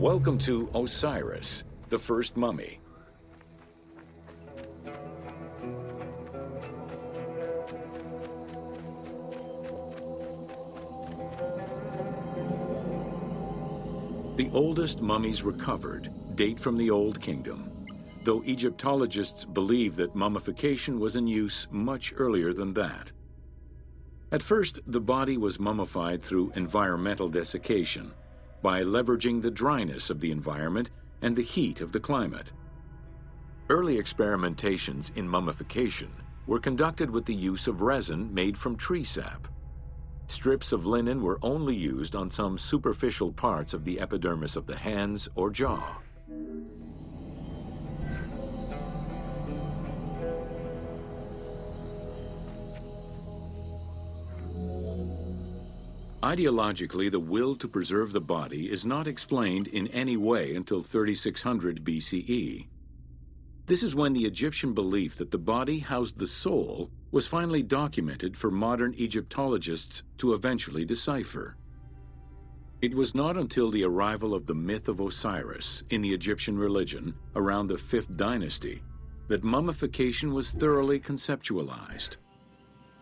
Welcome to Osiris, the first mummy. The oldest mummies recovered date from the Old Kingdom, though Egyptologists believe that mummification was in use much earlier than that. At first, the body was mummified through environmental desiccation, by leveraging the dryness of the environment and the heat of the climate. Early experimentations in mummification were conducted with the use of resin made from tree sap. Strips of linen were only used on some superficial parts of the epidermis of the hands or jaw. Ideologically, the will to preserve the body is not explained in any way until 3600 BCE. This is when the Egyptian belief that the body housed the soul was finally documented for modern Egyptologists to eventually decipher. It was not until the arrival of the myth of Osiris in the Egyptian religion around the 5th dynasty that mummification was thoroughly conceptualized.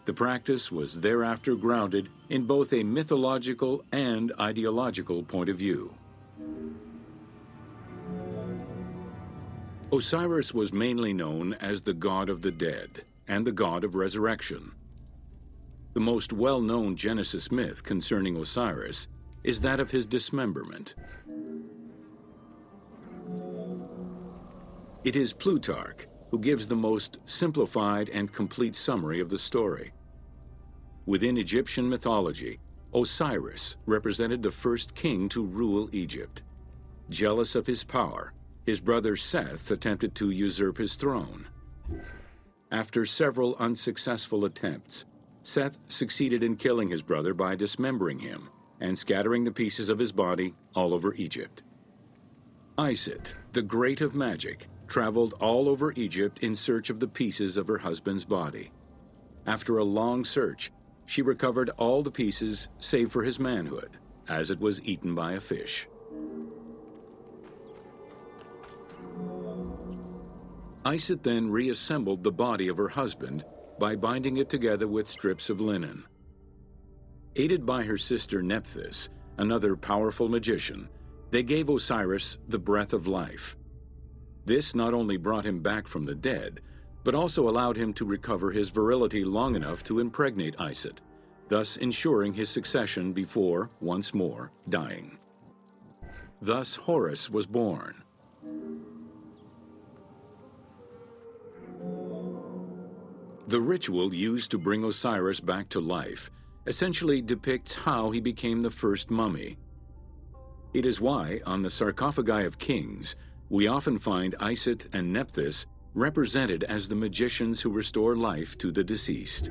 The practice was thereafter grounded in both a mythological and ideological point of view. Osiris was mainly known as the god of the dead and the god of resurrection. The most well-known Genesis myth concerning Osiris is that of his dismemberment. It is Plutarch who gives the most simplified and complete summary of the story. Within Egyptian mythology, Osiris represented the first king to rule Egypt. Jealous of his power, his brother Seth attempted to usurp his throne. After several unsuccessful attempts, Seth succeeded in killing his brother by dismembering him and scattering the pieces of his body all over Egypt. Isis, the great of magic, traveled all over Egypt in search of the pieces of her husband's body. After a long search, she recovered all the pieces save for his manhood, as it was eaten by a fish. Isis then reassembled the body of her husband by binding it together with strips of linen. Aided by her sister Nephthys, another powerful magician, they gave Osiris the breath of life. This not only brought him back from the dead, but also allowed him to recover his virility long enough to impregnate Isis, thus ensuring his succession before, once more, dying. Thus Horus was born. The ritual used to bring Osiris back to life essentially depicts how he became the first mummy. It is why, on the sarcophagi of kings, we often find Isis and Nephthys represented as the magicians who restore life to the deceased.